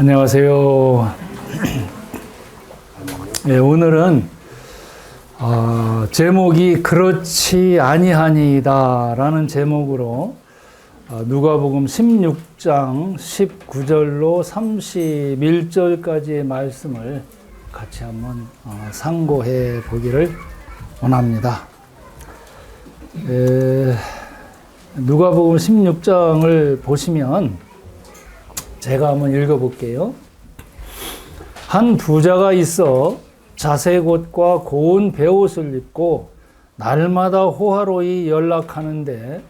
안녕하세요. 네, 오늘은 제목이 그렇지 아니하니이다 라는 제목으로 누가복음 16장 19절로 31절까지의 말씀을 같이 한번 상고해 보기를 원합니다. 누가복음 16장을 보시면 제가 한번 읽어볼게요. 한 부자가 있어 자색 옷과 고운 베옷을 입고 날마다 호화로이 연락하는데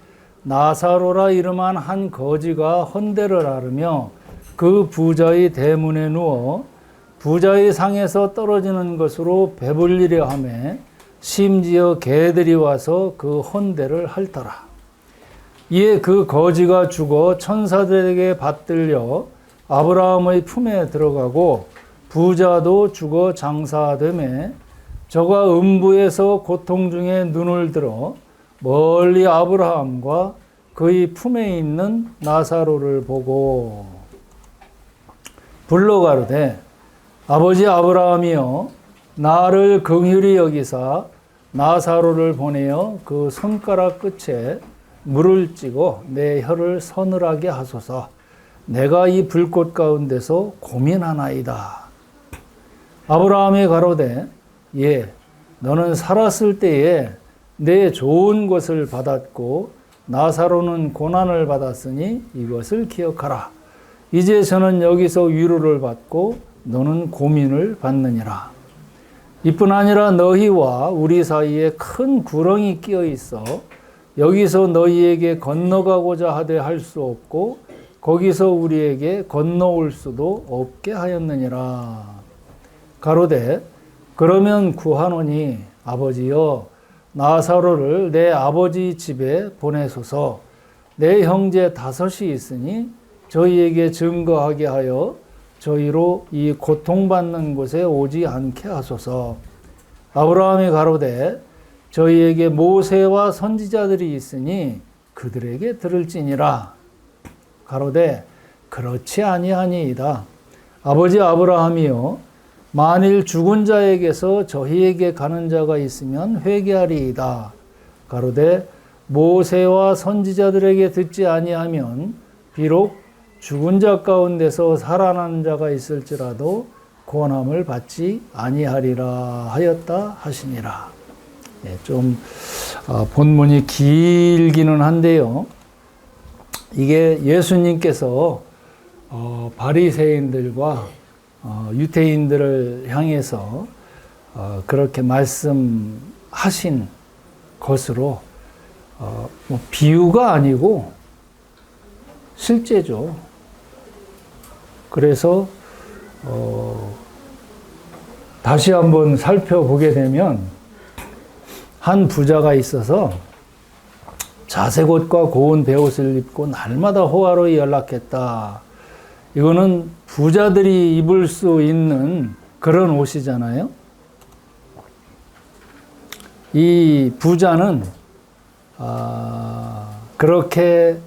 나사로라 이름한 한 거지가 헌대를 앓으며 그 부자의 대문에 누워 부자의 상에서 떨어지는 것으로 배불리려 하매 심지어 개들이 와서 그 헌대를 핥더라. 이에 그 거지가 죽어 천사들에게 받들려 아브라함의 품에 들어가고 부자도 죽어 장사되매 저가 음부에서 고통 중에 눈을 들어 멀리 아브라함과 그의 품에 있는 나사로를 보고 불러 가로되 아버지 아브라함이여 나를 긍휼히 여기사 나사로를 보내어 그 손가락 끝에 물을 찌고 내 혀를 서늘하게 하소서. 내가 이 불꽃 가운데서 고민하나이다. 아브라함이 가로되 예, 너는 살았을 때에 내 좋은 것을 받았고 나사로는 고난을 받았으니 이것을 기억하라. 이제 저는 여기서 위로를 받고 너는 고민을 받느니라. 이뿐 아니라 너희와 우리 사이에 큰 구렁이 끼어 있어 여기서 너희에게 건너가고자 하되 할 수 없고 거기서 우리에게 건너올 수도 없게 하였느니라. 가로되 그러면 구하노니 아버지여 나사로를 내 아버지 집에 보내소서. 내 형제 5이 있으니 저희에게 증거하게 하여 저희로 이 고통받는 곳에 오지 않게 하소서. 아브라함이 가로되 저희에게 모세와 선지자들이 있으니 그들에게 들을지니라. 가로되 그렇지 아니하니이다. 아버지 아브라함이여 만일 죽은 자에게서 저희에게 가는 자가 있으면 회개하리이다. 가로되 모세와 선지자들에게 듣지 아니하면 비록 죽은 자 가운데서 살아난 자가 있을지라도 고난을 받지 아니하리라 하였다 하시니라. 좀 본문이 길기는 한데요. 이게 예수님께서 바리새인들과 유대인들을 향해서 그렇게 말씀하신 것으로 비유가 아니고 실제죠. 그래서 다시 한번 살펴보게 되면 한 부자가 있어서 자색 옷과 고운 베옷을 입고 날마다 호화로이 연락했다. 이거는 부자들이 입을 수 있는 그런 옷이잖아요. 이 부자는 그렇게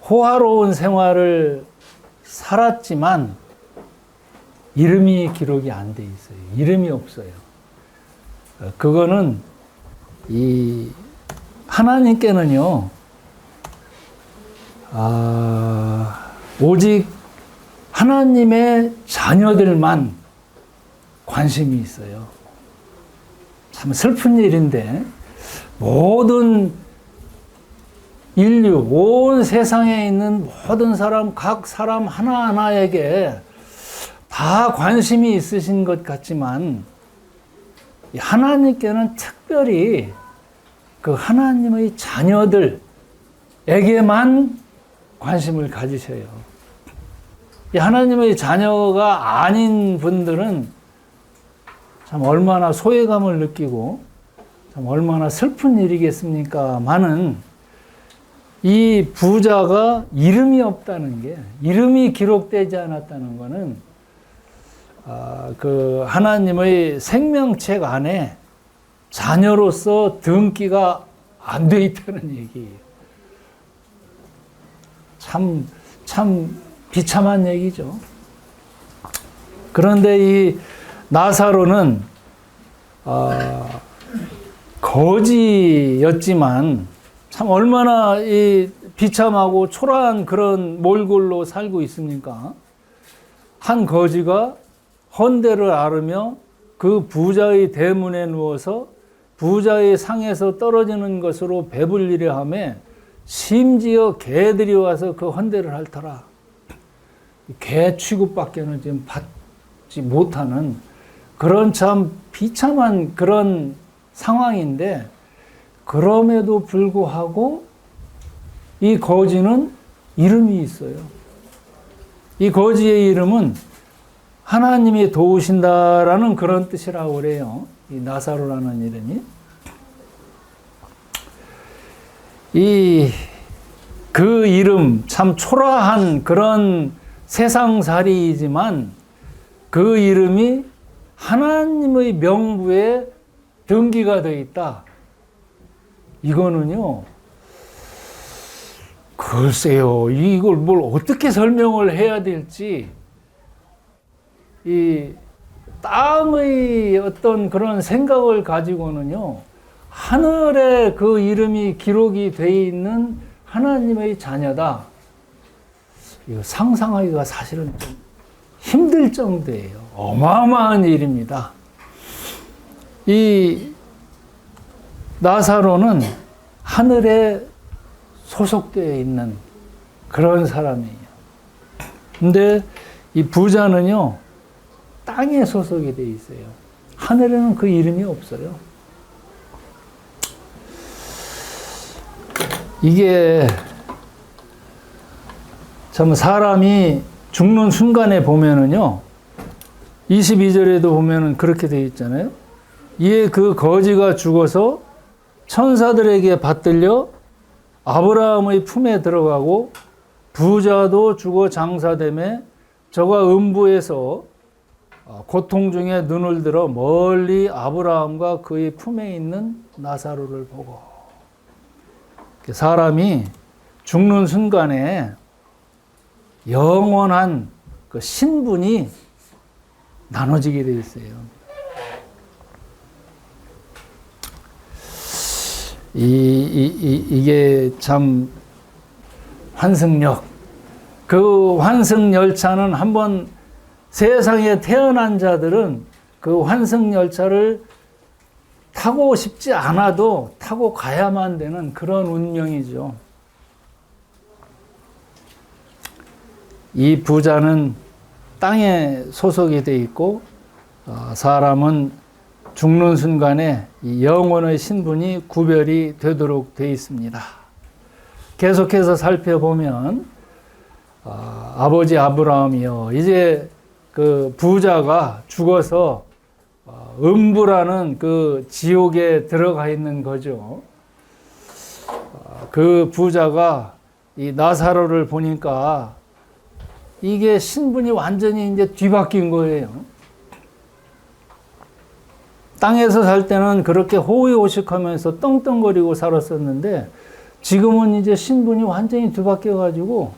호화로운 생활을 살았지만 이름이 기록이 안 돼 있어요. 이름이 없어요. 그거는 이 하나님께는요, 오직 하나님의 자녀들만 관심이 있어요. 참 슬픈 일인데 모든 인류, 온 세상에 있는 모든 사람, 각 사람 하나하나에게 다 관심이 있으신 것 같지만 하나님께는 특별히 그 하나님의 자녀들에게만 관심을 가지셔요. 이 하나님의 자녀가 아닌 분들은 참 얼마나 소외감을 느끼고 참 얼마나 슬픈 일이겠습니까마는 이 부자가 이름이 없다는 게, 이름이 기록되지 않았다는 것은 그 하나님의 생명책 안에 자녀로서 등기가 안 돼 있다는 얘기예요. 참 비참한 얘기죠. 그런데 이 나사로는 거지였지만 참 얼마나 이 비참하고 초라한 그런 몰골로 살고 있습니까? 한 거지가 헌대를 앓으며 그 부자의 대문에 누워서 부자의 상에서 떨어지는 것으로 배불리려 하며 심지어 개들이 와서 그 헌대를 핥더라. 개 취급밖에는 지금 받지 못하는 그런 참 비참한 그런 상황인데, 그럼에도 불구하고 이 거지는 이름이 있어요. 이 거지의 이름은 하나님이 도우신다라는 그런 뜻이라고 그래요. 이 나사로라는 이름이. 그 이름, 참 초라한 그런 세상살이이지만 그 이름이 하나님의 명부에 등기가 되어 있다. 이거는요, 글쎄요, 이걸 뭘 어떻게 설명을 해야 될지, 이 땅의 어떤 그런 생각을 가지고는요, 하늘에 그 이름이 기록이 되어 있는 하나님의 자녀다. 이거 상상하기가 사실은 좀 힘들 정도예요. 어마어마한 일입니다. 이 나사로는 하늘에 소속되어 있는 그런 사람이에요. 근데 이 부자는요, 땅에 소속이 되어 있어요. 하늘에는 그 이름이 없어요. 이게 참 사람이 죽는 순간에 보면은요, 22절에도 보면은 그렇게 되어 있잖아요. 이에 그 거지가 죽어서 천사들에게 받들려 아브라함의 품에 들어가고 부자도 죽어 장사되매 저가 음부에서 고통 중에 눈을 들어 멀리 아브라함과 그의 품에 있는 나사로를 보고, 사람이 죽는 순간에 영원한 그 신분이 나눠지게 되어 있어요. 이게 참 환승역. 그 환승열차는 한번 세상에 태어난 자들은 그 환승열차를 타고 싶지 않아도 타고 가야만 되는 그런 운명이죠. 이 부자는 땅에 소속이 되어 있고, 사람은 죽는 순간에 이 영혼의 신분이 구별이 되도록 되어 있습니다. 계속해서 살펴보면 아버지 아브라함이요, 이제 그 부자가 죽어서 음부라는 그 지옥에 들어가 있는 거죠. 그 부자가 이 나사로를 보니까 이게 신분이 완전히 이제 뒤바뀐 거예요. 땅에서 살 때는 그렇게 호의호식하면서 떵떵거리고 살았었는데, 지금은 이제 신분이 완전히 뒤바뀌어 가지고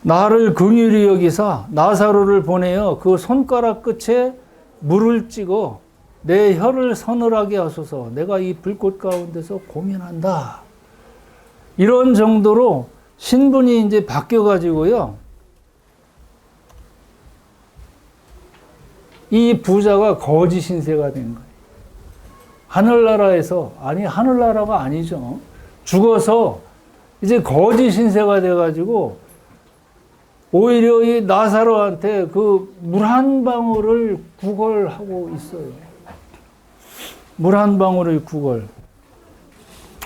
나를 긍휼히 여기사 나사로를 보내어 그 손가락 끝에 물을 찍어 내 혀를 서늘하게 하소서. 내가 이 불꽃 가운데서 고민한다. 이런 정도로 신분이 이제 바뀌어 가지고요, 이 부자가 거지 신세가 된 거예요. 하늘나라에서, 아니 하늘나라가 아니죠, 죽어서 이제 거지 신세가 돼가지고 오히려 이 나사로한테 그 물 한 방울을 구걸하고 있어요. 물 한 방울을 구걸.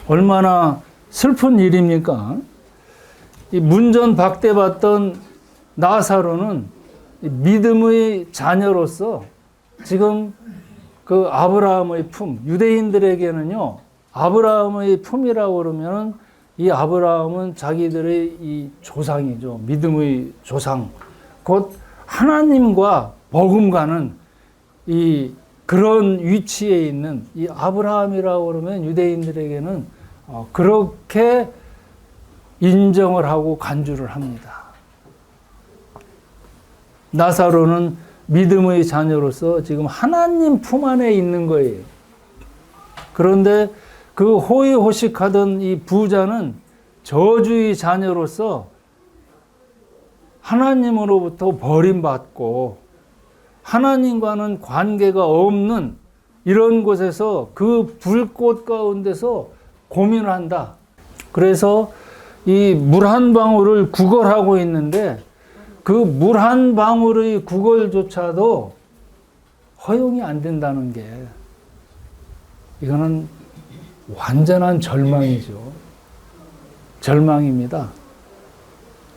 얼마나 슬픈 일입니까? 이 문전박대받던 나사로는 믿음의 자녀로서 지금 그 아브라함의 품, 유대인들에게는요, 아브라함의 품이라고 그러면 이 아브라함은 자기들의 이 조상이죠. 믿음의 조상. 곧 하나님과 버금가는 이 그런 위치에 있는 이 아브라함이라고 그러면 유대인들에게는 그렇게 인정을 하고 간주를 합니다. 나사로는 믿음의 자녀로서 지금 하나님 품 안에 있는 거예요. 그런데 그 호의호식하던 이 부자는 저주의 자녀로서 하나님으로부터 버림받고 하나님과는 관계가 없는 이런 곳에서 그 불꽃 가운데서 고민을 한다. 그래서 이 물 한 방울을 구걸하고 있는데 그 물 한 방울의 구걸조차도 허용이 안 된다는 게 이거는 완전한 절망이죠. 절망입니다.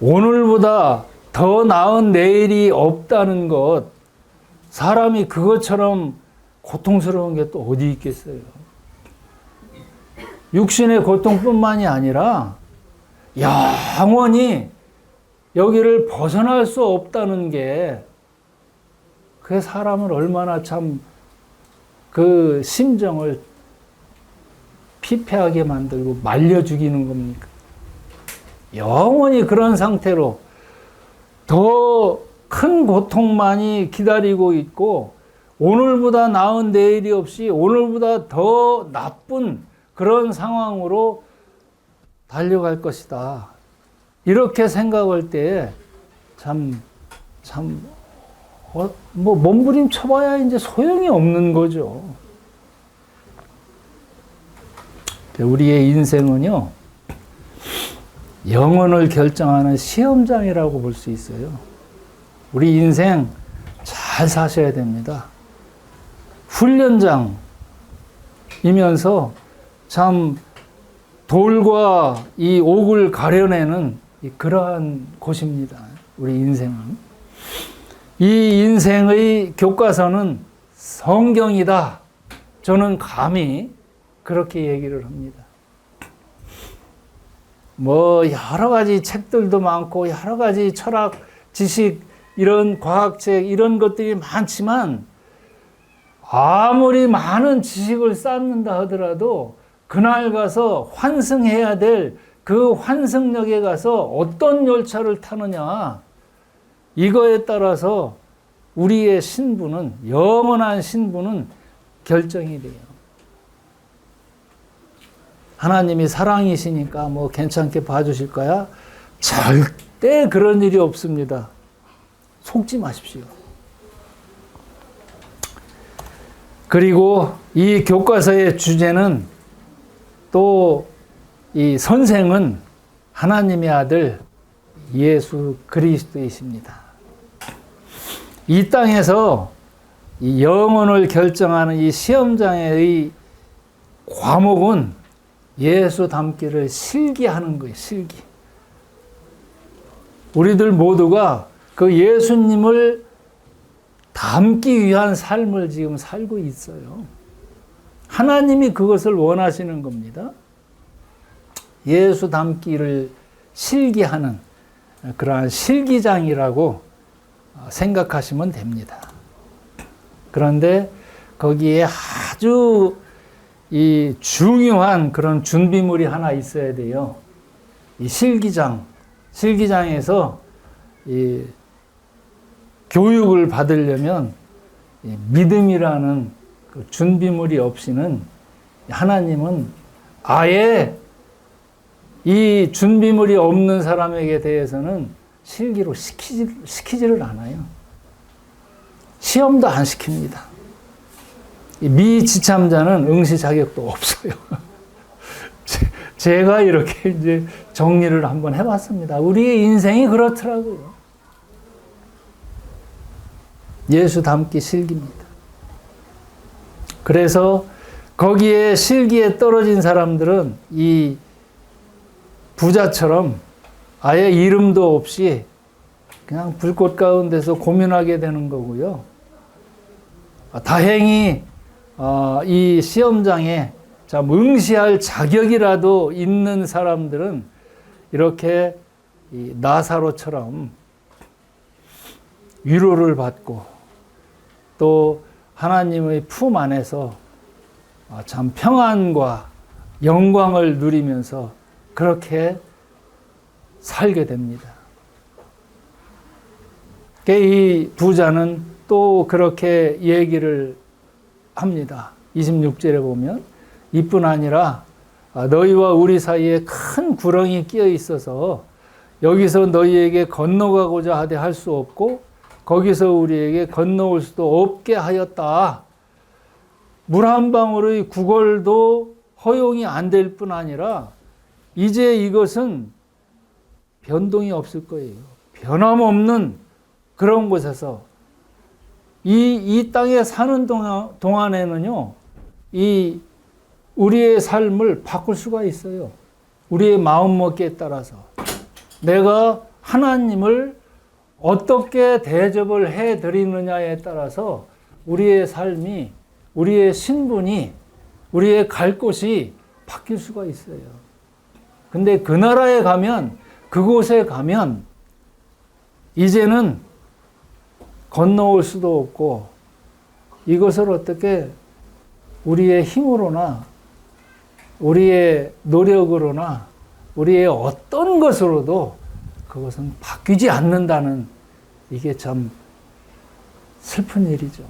오늘보다 더 나은 내일이 없다는 것, 사람이 그것처럼 고통스러운 게 또 어디 있겠어요. 육신의 고통뿐만이 아니라 영원히 여기를 벗어날 수 없다는 게 그게 사람을 얼마나 참 그 심정을 피폐하게 만들고 말려 죽이는 겁니까? 영원히 그런 상태로 더 큰 고통만이 기다리고 있고 오늘보다 나은 내일이 없이 오늘보다 더 나쁜 그런 상황으로 달려갈 것이다. 이렇게 생각할 때에 몸부림 쳐봐야 이제 소용이 없는 거죠. 우리의 인생은요, 영혼을 결정하는 시험장이라고 볼 수 있어요. 우리 인생 잘 사셔야 됩니다. 훈련장이면서 참 돌과 이 옥을 가려내는 그러한 곳입니다. 우리 인생은. 이 인생의 교과서는 성경이다. 저는 감히 그렇게 얘기를 합니다. 여러 가지 책들도 많고, 여러 가지 철학, 지식, 이런 과학책, 이런 것들이 많지만, 아무리 많은 지식을 쌓는다 하더라도, 그날 가서 환승해야 될 그 환승역에 가서 어떤 열차를 타느냐, 이거에 따라서 우리의 신분은, 영원한 신분은 결정이 돼요. 하나님이 사랑이시니까 괜찮게 봐주실 거야? 절대 그런 일이 없습니다. 속지 마십시오. 그리고 이 교과서의 주제는 또 이 선생은 하나님의 아들 예수 그리스도이십니다. 이 땅에서 이 영혼을 결정하는 이 시험장의 과목은 예수 닮기를 실기하는 거예요. 실기. 우리들 모두가 그 예수님을 닮기 위한 삶을 지금 살고 있어요. 하나님이 그것을 원하시는 겁니다. 예수 닮기를 실기하는 그러한 실기장이라고 생각하시면 됩니다. 그런데 거기에 아주 이 중요한 그런 준비물이 하나 있어야 돼요. 이 실기장에서 이 교육을 받으려면 이 믿음이라는 그 준비물이 없이는 하나님은 아예 이 준비물이 없는 사람에게 대해서는 실기로 시키지를 않아요. 시험도 안 시킵니다. 미지참자는 응시 자격도 없어요. 제가 이렇게 이제 정리를 한번 해봤습니다. 우리의 인생이 그렇더라고요. 예수 닮기 실기입니다. 그래서 거기에 실기에 떨어진 사람들은 이 부자처럼 아예 이름도 없이 그냥 불꽃 가운데서 고민하게 되는 거고요. 다행히 이 시험장에 응시할 자격이라도 있는 사람들은 이렇게 이 나사로처럼 위로를 받고 또 하나님의 품 안에서 참 평안과 영광을 누리면서 그렇게 살게 됩니다. 이 부자는 또 그렇게 얘기를 합니다. 26절에 보면 이뿐 아니라 너희와 우리 사이에 큰 구렁이 끼어 있어서 여기서 너희에게 건너가고자 하되 할 수 없고 거기서 우리에게 건너올 수도 없게 하였다. 물 한 방울의 구걸도 허용이 안 될 뿐 아니라 이제 이것은 변동이 없을 거예요. 변함없는 그런 곳에서 이 땅에 사는 동안에는요, 이 우리의 삶을 바꿀 수가 있어요. 우리의 마음먹기에 따라서. 내가 하나님을 어떻게 대접을 해드리느냐에 따라서 우리의 삶이, 우리의 신분이, 우리의 갈 곳이 바뀔 수가 있어요. 근데 그 나라에 가면, 그곳에 가면 이제는 건너올 수도 없고 이것을 어떻게 우리의 힘으로나 우리의 노력으로나 우리의 어떤 것으로도 그것은 바뀌지 않는다는, 이게 참 슬픈 일이죠.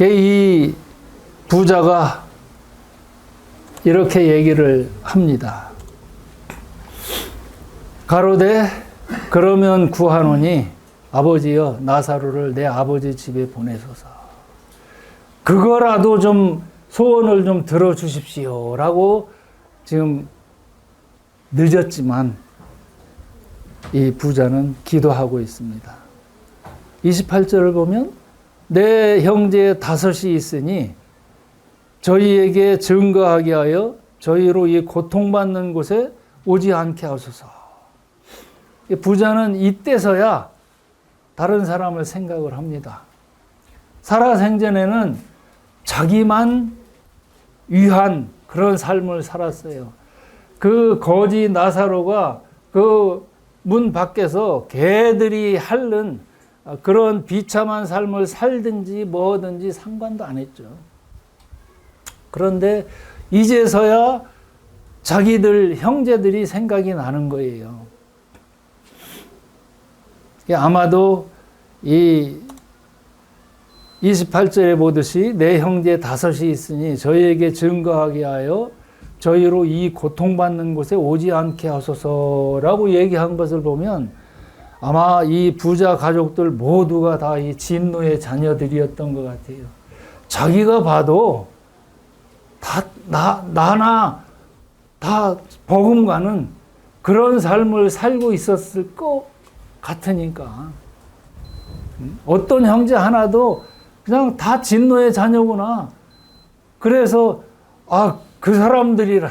이 부자가 이렇게 얘기를 합니다. 가로되 그러면 구하노니 아버지여 나사로를 내 아버지 집에 보내소서. 그거라도 좀 소원을 좀 들어주십시오 라고 지금 늦었지만 이 부자는 기도하고 있습니다. 28절을 보면 내 형제 5이 있으니 저희에게 증거하게 하여 저희로 이 고통받는 곳에 오지 않게 하소서. 부자는 이때서야 다른 사람을 생각을 합니다. 살아생전에는 자기만 위한 그런 삶을 살았어요. 그 거지 나사로가 그 문 밖에서 개들이 핥는 그런 비참한 삶을 살든지 뭐든지 상관도 안 했죠. 그런데 이제서야 자기들 형제들이 생각이 나는 거예요. 아마도 이 28절에 보듯이 내 형제 5이 있으니 저희에게 증거하게 하여 저희로 이 고통받는 곳에 오지 않게 하소서라고 얘기한 것을 보면 아마 이 부자 가족들 모두가 다 이 진노의 자녀들이었던 것 같아요. 자기가 봐도 나나 다 버금가는 그런 삶을 살고 있었을 것 같으니까. 어떤 형제 하나도 그냥 다 진노의 자녀구나. 그래서 그 사람들이라,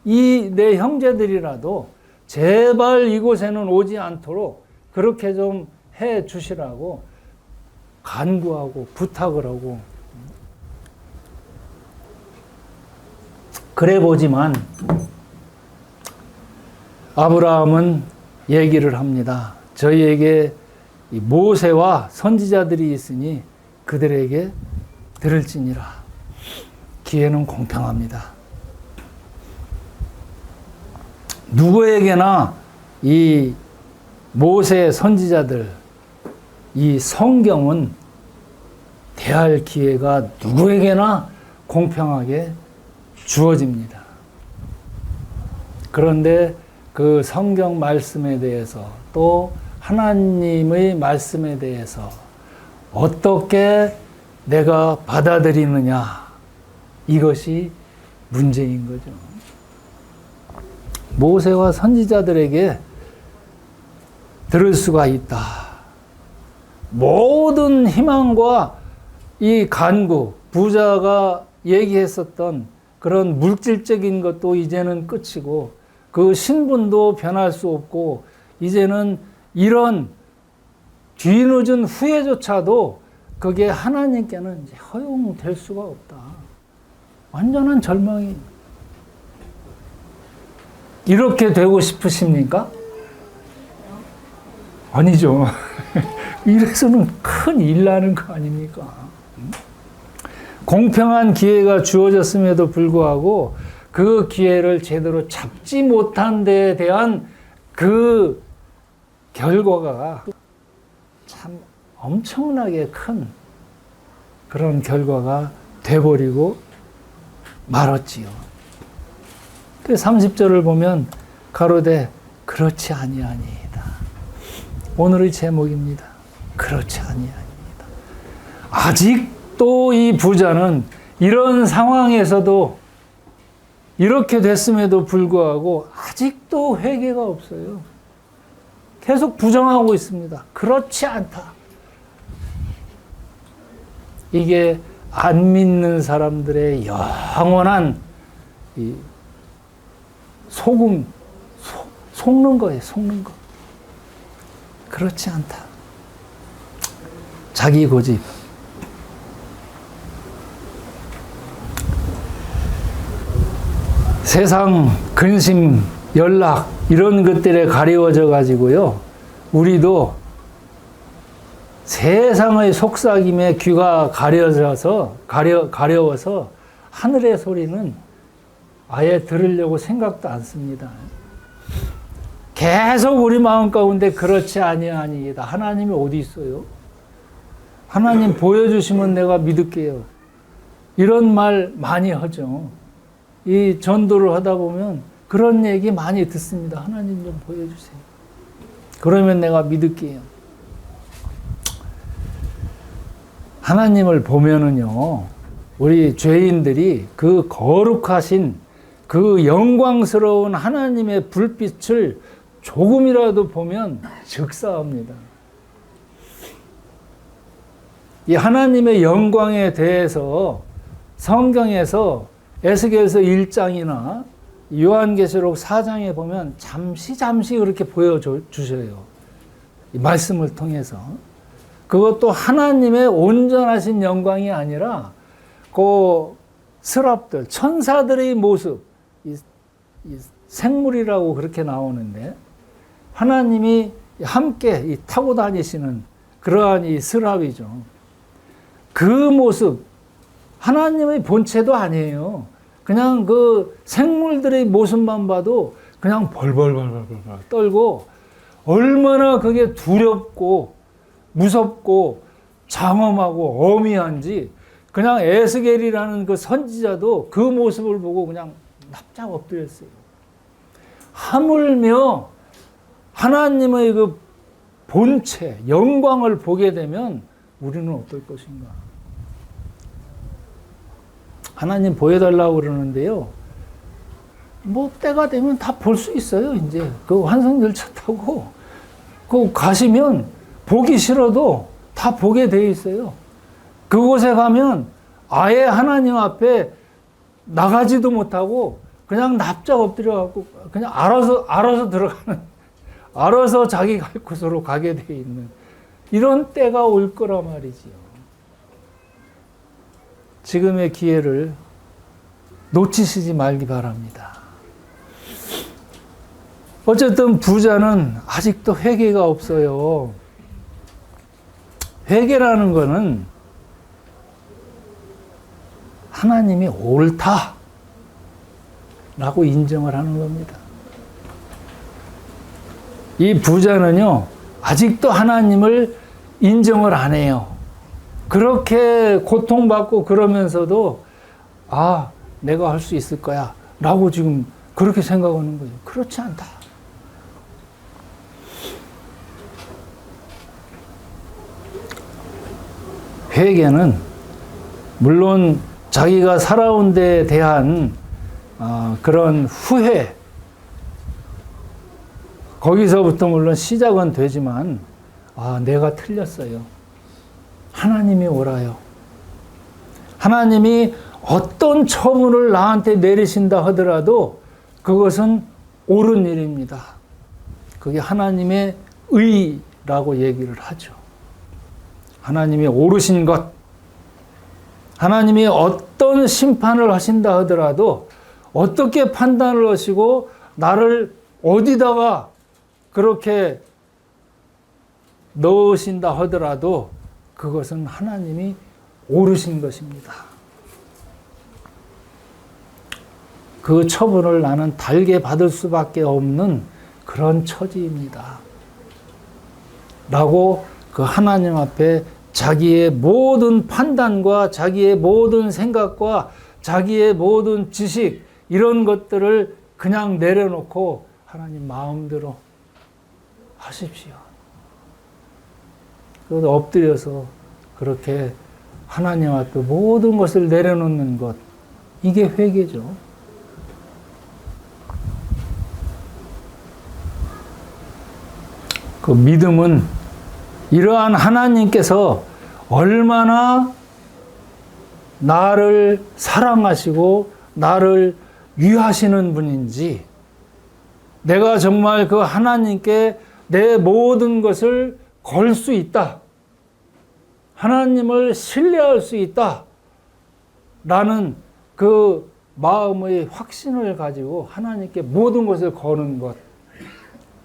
이 내 형제들이라도 제발 이곳에는 오지 않도록 그렇게 좀 해 주시라고 간구하고 부탁을 하고 그래 보지만 아브라함은 얘기를 합니다. 저희에게 모세와 선지자들이 있으니 그들에게 들을지니라. 기회는 공평합니다. 누구에게나 이 모세 선지자들, 이 성경은 대할 기회가 누구에게나 공평하게 주어집니다. 그런데 그 성경 말씀에 대해서 또 하나님의 말씀에 대해서 어떻게 내가 받아들이느냐, 이것이 문제인 거죠. 모세와 선지자들에게 들을 수가 있다. 모든 희망과 이 간구, 부자가 얘기했었던 그런 물질적인 것도 이제는 끝이고 그 신분도 변할 수 없고 이제는 이런 뒤늦은 후회조차도 그게 하나님께는 이제 허용될 수가 없다. 완전한 절망이. 이렇게 되고 싶으십니까? 아니죠. 이래서는 큰 일 나는 거 아닙니까? 공평한 기회가 주어졌음에도 불구하고 그 기회를 제대로 잡지 못한 데에 대한 그 결과가 참 엄청나게 큰 그런 결과가 돼버리고 말았지요. 그 30절을 보면 가로되 그렇지 아니하니이다. 오늘의 제목입니다. 그렇지 아니하니이다. 아직도 이 부자는 이런 상황에서도 이렇게 됐음에도 불구하고 아직도 회개가 없어요. 계속 부정하고 있습니다. 그렇지 않다. 이게 안 믿는 사람들의 영원한 이 속는 거예요. 속는 거. 그렇지 않다. 자기 고집. 세상 근심, 연락 이런 것들에 가리워져 가지고요. 우리도 세상의 속삭임에 귀가 가려워서 하늘의 소리는 아예 들으려고 생각도 않습니다. 계속 우리 마음 가운데 그렇지 아니하니이다. 하나님이 어디 있어요? 하나님 보여주시면 내가 믿을게요. 이런 말 많이 하죠. 이 전도를 하다 보면 그런 얘기 많이 듣습니다. 하나님 좀 보여주세요. 그러면 내가 믿을게요. 하나님을 보면은요, 우리 죄인들이 그 거룩하신 그 영광스러운 하나님의 불빛을 조금이라도 보면 즉사합니다. 이 하나님의 영광에 대해서 성경에서 에스겔서 1장이나 요한계시록 4장에 보면 잠시 그렇게 보여주셔요. 이 말씀을 통해서. 그것도 하나님의 온전하신 영광이 아니라 그 스랍들, 천사들의 모습, 이 생물이라고 그렇게 나오는데 하나님이 함께 타고 다니시는 그러한 이 스랍이죠. 그 모습, 하나님의 본체도 아니에요. 그냥 그 생물들의 모습만 봐도 그냥 벌벌 떨고 얼마나 그게 두렵고 무섭고 장엄하고 어미한지 그냥 에스겔이라는 그 선지자도 그 모습을 보고 그냥 납작 엎드렸어요. 하물며 하나님의 그 본체, 영광을 보게 되면 우리는 어떨 것인가? 하나님 보여달라고 그러는데요. 뭐 때가 되면 다 볼 수 있어요. 이제 그 환승열차 타고 그 가시면 보기 싫어도 다 보게 돼 있어요. 그곳에 가면 아예 하나님 앞에 나가지도 못하고 그냥 납작 엎드려갖고 그냥 알아서 들어가는, 알아서 자기 갈 곳으로 가게 돼 있는 이런 때가 올 거란 말이지요. 지금의 기회를 놓치시지 말기 바랍니다. 어쨌든 부자는 아직도 회개가 없어요. 회개라는 거는 하나님이 옳다라고 인정을 하는 겁니다. 이 부자는요, 아직도 하나님을 인정을 안 해요. 그렇게 고통받고 그러면서도 아, 내가 할 수 있을 거야 라고 지금 그렇게 생각하는 거예요. 그렇지 않다. 회개는 물론 자기가 살아온 데에 대한 그런 후회, 거기서부터 물론 시작은 되지만 내가 틀렸어요. 하나님이 옳아요. 하나님이 어떤 처분을 나한테 내리신다 하더라도 그것은 옳은 일입니다. 그게 하나님의 의라고 얘기를 하죠. 하나님이 옳으신 것, 하나님이 어떤 심판을 하신다 하더라도 어떻게 판단을 하시고 나를 어디다가 그렇게 넣으신다 하더라도 그것은 하나님이 옳으신 것입니다. 그 처분을 나는 달게 받을 수밖에 없는 그런 처지입니다. 라고 그 하나님 앞에 자기의 모든 판단과 자기의 모든 생각과 자기의 모든 지식 이런 것들을 그냥 내려놓고 하나님 마음대로 하십시오. 그래서 엎드려서 그렇게 하나님 앞에 모든 것을 내려놓는 것, 이게 회개죠. 그 믿음은 이러한 하나님께서 얼마나 나를 사랑하시고 나를 위하시는 분인지, 내가 정말 그 하나님께 내 모든 것을 걸 수 있다, 하나님을 신뢰할 수 있다 라는 그 마음의 확신을 가지고 하나님께 모든 것을 거는 것,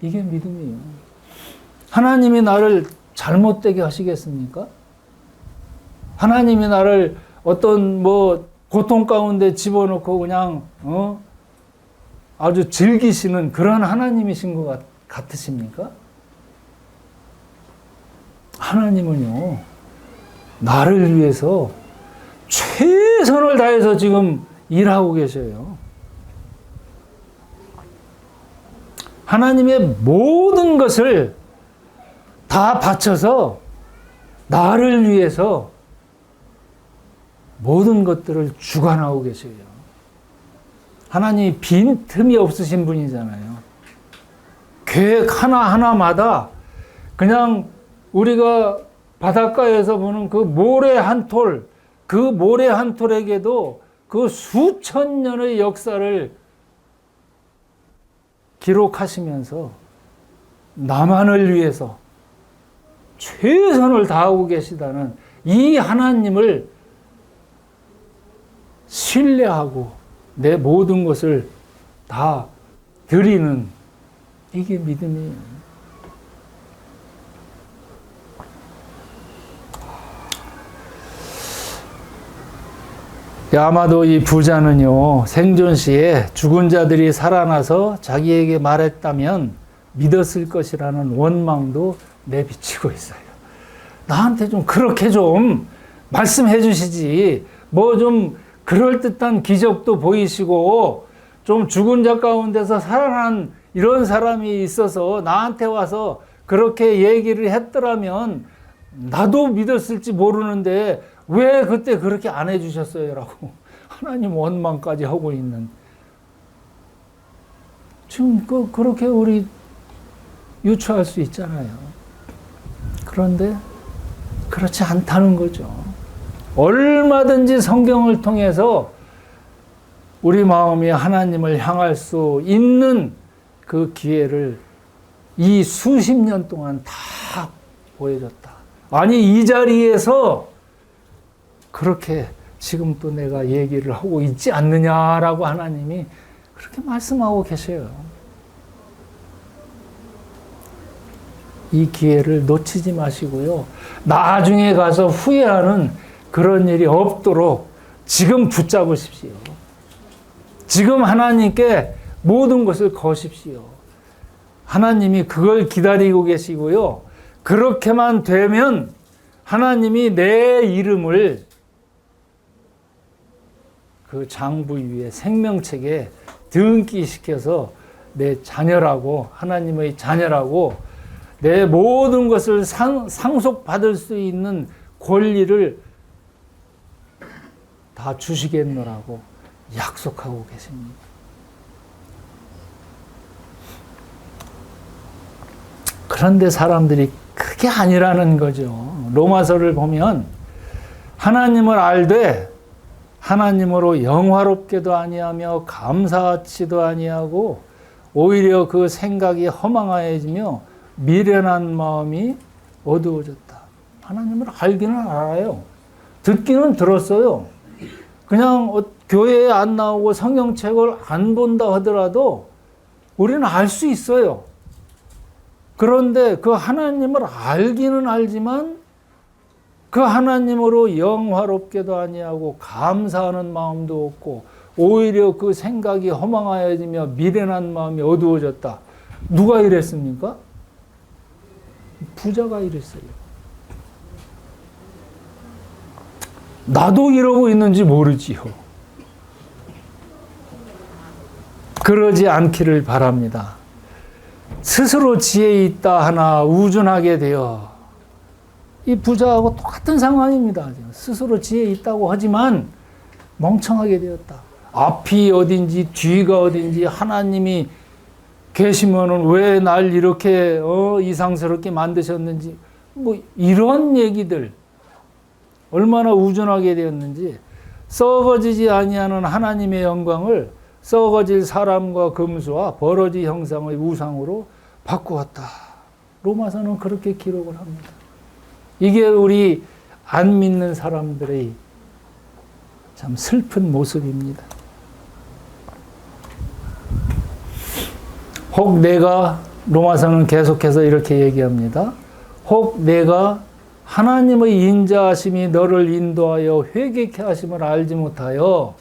이게 믿음이에요. 하나님이 나를 잘못되게 하시겠습니까? 하나님이 나를 어떤 고통 가운데 집어넣고 그냥 아주 즐기시는 그런 하나님이신 것 같으십니까? 하나님은요, 나를 위해서 최선을 다해서 지금 일하고 계셔요. 하나님의 모든 것을 다 바쳐서 나를 위해서 모든 것들을 주관하고 계셔요. 하나님이 빈틈이 없으신 분이잖아요. 계획 하나하나마다 그냥 우리가 바닷가에서 보는 그 모래 한 톨, 그 모래 한 톨에게도 그 수천 년의 역사를 기록하시면서 나만을 위해서 최선을 다하고 계시다는 이 하나님을 신뢰하고 내 모든 것을 다 드리는, 이게 믿음이에요. 아마도 이 부자는요, 생존 시에 죽은 자들이 살아나서 자기에게 말했다면 믿었을 것이라는 원망도 내비치고 있어요. 나한테 좀 그렇게 좀 말씀해 주시지, 좀 그럴듯한 기적도 보이시고 좀 죽은 자 가운데서 살아난 이런 사람이 있어서 나한테 와서 그렇게 얘기를 했더라면 나도 믿었을지 모르는데 왜 그때 그렇게 안 해주셨어요? 라고 하나님 원망까지 하고 있는, 지금 그렇게 우리 유추할 수 있잖아요. 그런데 그렇지 않다는 거죠. 얼마든지 성경을 통해서 우리 마음이 하나님을 향할 수 있는 그 기회를 이 수십 년 동안 다 보여줬다. 아니, 이 자리에서 그렇게 지금 또 내가 얘기를 하고 있지 않느냐라고 하나님이 그렇게 말씀하고 계셔요. 이 기회를 놓치지 마시고요. 나중에 가서 후회하는 그런 일이 없도록 지금 붙잡으십시오. 지금 하나님께 모든 것을 거십시오. 하나님이 그걸 기다리고 계시고요. 그렇게만 되면 하나님이 내 이름을 그 장부 위에 생명책에 등기시켜서 내 자녀라고, 하나님의 자녀라고 내 모든 것을 상속받을 수 있는 권리를 다 주시겠노라고 약속하고 계십니다. 그런데 사람들이 그게 아니라는 거죠. 로마서를 보면 하나님을 알되 하나님으로 영화롭게도 아니하며 감사하지도 아니하고 오히려 그 생각이 허망하여지며 미련한 마음이 어두워졌다. 하나님을 알기는 알아요. 듣기는 들었어요. 그냥 교회에 안 나오고 성경책을 안 본다 하더라도 우리는 알 수 있어요. 그런데 그 하나님을 알기는 알지만 그 하나님으로 영화롭게도 아니하고 감사하는 마음도 없고 오히려 그 생각이 허망하여지며 미련한 마음이 어두워졌다. 누가 이랬습니까? 부자가 이랬어요. 나도 이러고 있는지 모르지요. 그러지 않기를 바랍니다. 스스로 지혜 있다 하나 우준하게 되어, 이 부자하고 똑같은 상황입니다. 스스로 지혜 있다고 하지만 멍청하게 되었다. 앞이 어딘지 뒤가 어딘지, 하나님이 계시면은 왜 날 이렇게 이상스럽게 만드셨는지, 뭐 이런 얘기들, 얼마나 우준하게 되었는지, 썩어지지 아니하는 하나님의 영광을 썩어질 사람과 금수와 버러지 형상의 우상으로 바꾸었다. 로마서는 그렇게 기록을 합니다. 이게 우리 안 믿는 사람들의 참 슬픈 모습입니다. 혹 내가, 로마서는 계속해서 이렇게 얘기합니다. 혹 내가 하나님의 인자하심이 너를 인도하여 회개케 하심을 알지 못하여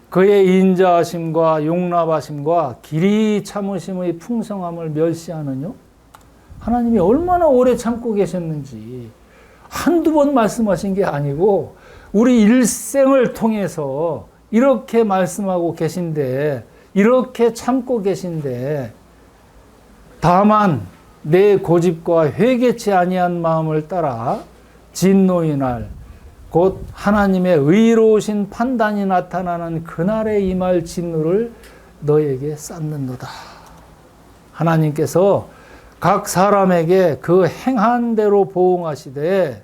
그의 인자하심과 용납하심과 길이 참으심의 풍성함을 멸시하느뇨? 하나님이 얼마나 오래 참고 계셨는지 한두 번 말씀하신 게 아니고 우리 일생을 통해서 이렇게 말씀하고 계신데, 이렇게 참고 계신데, 다만 내 고집과 회개치 아니한 마음을 따라 진노의 날, 곧 하나님의 의로우신 판단이 나타나는 그날에 임할 진노를 너에게 쌓는도다. 하나님께서 각 사람에게 그 행한 대로 보응하시되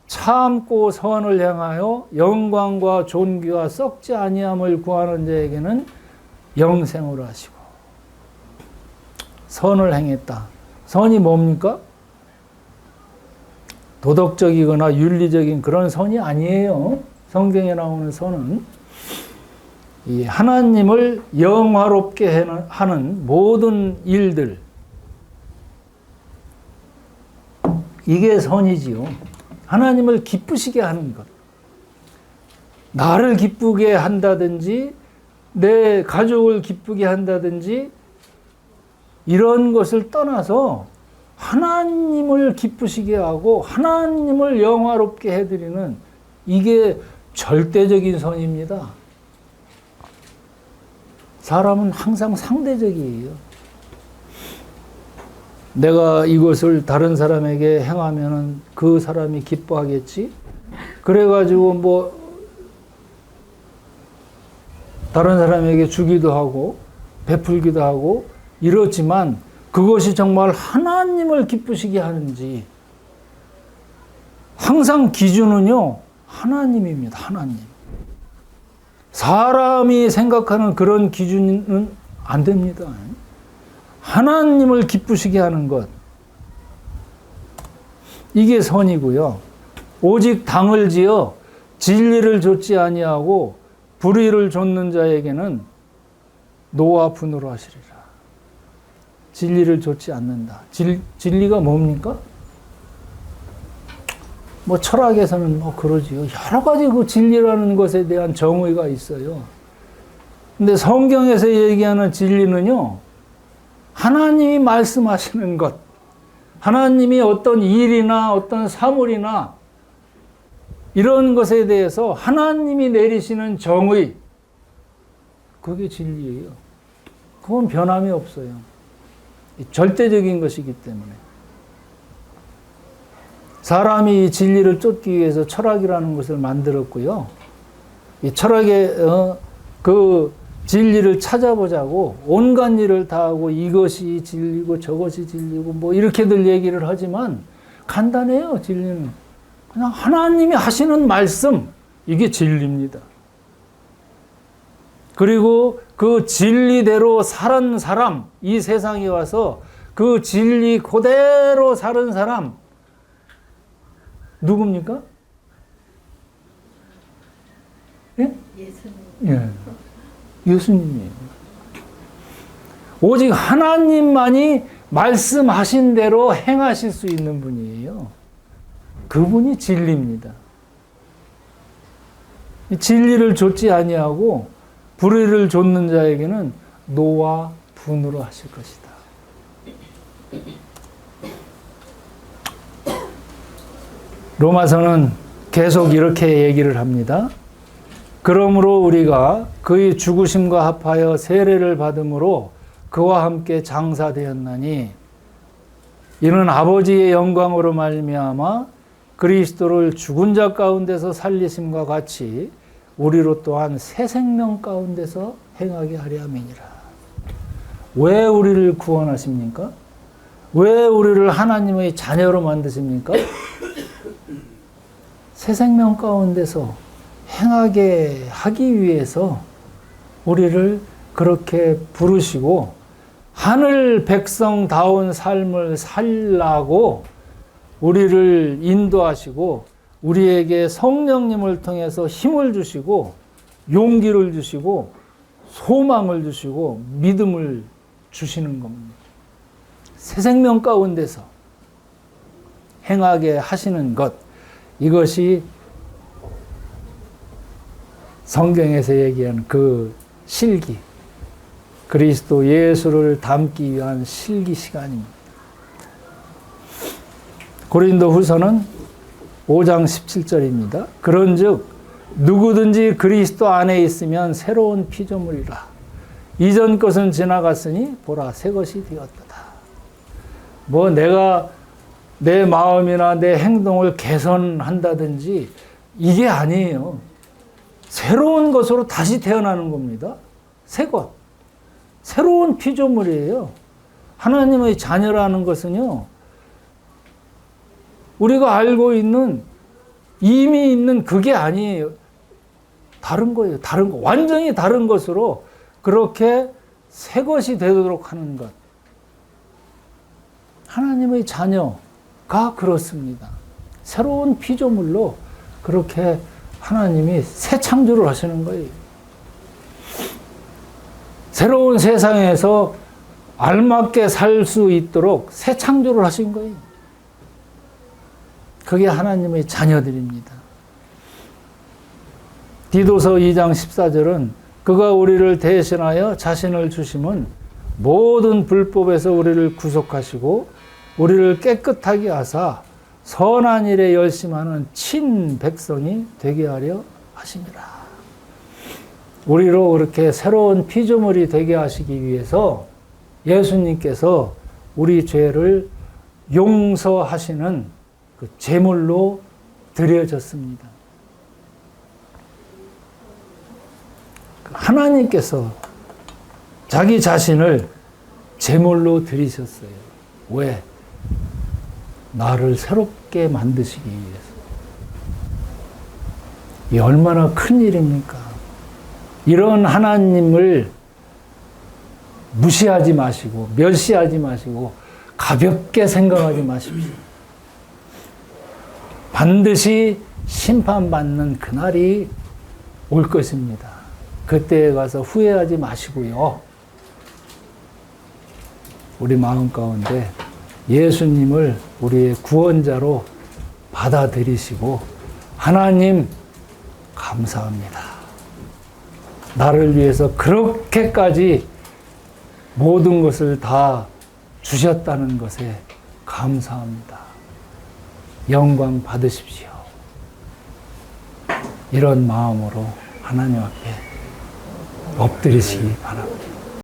참고 선을 행하여 영광과 존귀와 썩지 아니함을 구하는 자에게는 영생으로 하시고. 선을 행했다. 선이 뭡니까? 도덕적이거나 윤리적인 그런 선이 아니에요. 성경에 나오는 선은 이 하나님을 영화롭게 하는 모든 일들, 이게 선이지요. 하나님을 기쁘시게 하는 것. 나를 기쁘게 한다든지 내 가족을 기쁘게 한다든지 이런 것을 떠나서 하나님을 기쁘시게 하고 하나님을 영화롭게 해드리는, 이게 절대적인 선입니다. 사람은 항상 상대적이에요. 내가 이것을 다른 사람에게 행하면은 그 사람이 기뻐하겠지? 그래가지고 뭐 다른 사람에게 주기도 하고 베풀기도 하고 이렇지만, 그것이 정말 하나님을 기쁘시게 하는지, 항상 기준은요 하나님입니다. 하나님. 사람이 생각하는 그런 기준은 안 됩니다. 하나님을 기쁘시게 하는 것, 이게 선이고요. 오직 당을 지어 진리를 좇지 아니하고 불의를 좇는 자에게는 노와 분노로 하시리라. 진리를 좇지 않는다. 진리가 뭡니까? 뭐 철학에서는 뭐 그러지요. 여러 가지 그 진리라는 것에 대한 정의가 있어요. 근데 성경에서 얘기하는 진리는요, 하나님이 말씀하시는 것, 하나님이 어떤 일이나 어떤 사물이나 이런 것에 대해서 하나님이 내리시는 정의, 그게 진리예요. 그건 변함이 없어요. 절대적인 것이기 때문에. 사람이 이 진리를 쫓기 위해서 철학이라는 것을 만들었고요. 이 철학의 그 진리를 찾아보자고 온갖 일을 다 하고 이것이 진리고 저것이 진리고 뭐 이렇게들 얘기를 하지만 간단해요. 진리는 그냥 하나님이 하시는 말씀, 이게 진리입니다. 그리고 그 진리대로 사는 사람, 이 세상에 와서 그 진리 그대로 사는 사람, 누굽니까? 예? 예수님. 예. 예수님이에요. 오직 하나님만이 말씀하신 대로 행하실 수 있는 분이에요. 그분이 진리입니다. 진리를 좇지 아니하고 불의를 좇는 자에게는 노와 분으로 하실 것이다. 로마서는 계속 이렇게 얘기를 합니다. 그러므로 우리가 그의 죽으심과 합하여 세례를 받음으로 그와 함께 장사되었나니 이는 아버지의 영광으로 말미암아 그리스도를 죽은 자 가운데서 살리심과 같이 우리로 또한 새 생명 가운데서 행하게 하려 함이니라. 왜 우리를 구원하십니까? 왜 우리를 하나님의 자녀로 만드십니까? 새 생명 가운데서 행하게 하기 위해서 우리를 그렇게 부르시고 하늘 백성다운 삶을 살라고 우리를 인도하시고 우리에게 성령님을 통해서 힘을 주시고 용기를 주시고 소망을 주시고 믿음을 주시는 겁니다. 새 생명 가운데서 행하게 하시는 것, 이것이 성경에서 얘기하는 그 실기, 그리스도 예수를 담기 위한 실기 시간입니다. 고린도 후서는 5장 17절입니다. 그런즉 누구든지 그리스도 안에 있으면 새로운 피조물이라. 이전 것은 지나갔으니 보라 새 것이 되었도다. 뭐 내가 내 마음이나 내 행동을 개선한다든지 이게 아니에요. 새로운 것으로 다시 태어나는 겁니다. 새 것. 새로운 피조물이에요. 하나님의 자녀라는 것은요, 우리가 알고 있는, 이미 있는 그게 아니에요. 다른 거예요. 다른 거. 완전히 다른 것으로 그렇게 새 것이 되도록 하는 것. 하나님의 자녀가 그렇습니다. 새로운 피조물로 그렇게 하나님이 새 창조를 하시는 거예요. 새로운 세상에서 알맞게 살 수 있도록 새 창조를 하신 거예요. 그게 하나님의 자녀들입니다. 디도서 2장 14절은 그가 우리를 대신하여 자신을 주심은 모든 불법에서 우리를 구속하시고 우리를 깨끗하게 하사 선한 일에 열심하는 친 백성이 되게 하려 하심이라. 우리로 그렇게 새로운 피조물이 되게 하시기 위해서 예수님께서 우리 죄를 용서하시는 그 제물로 드려졌습니다. 하나님께서 자기 자신을 제물로 드리셨어요. 왜? 나를 새롭게 만드시기 위해서. 이 얼마나 큰 일입니까? 이런 하나님을 무시하지 마시고 멸시하지 마시고 가볍게 생각하지 마십시오. 반드시 심판받는 그날이 올 것입니다. 그때에 가서 후회하지 마시고요. 우리 마음 가운데 예수님을 우리의 구원자로 받아들이시고 하나님 감사합니다. 나를 위해서 그렇게까지 모든 것을 다 주셨다는 것에 감사합니다. 영광 받으십시오. 이런 마음으로 하나님 앞에 엎드리시기 바랍니다.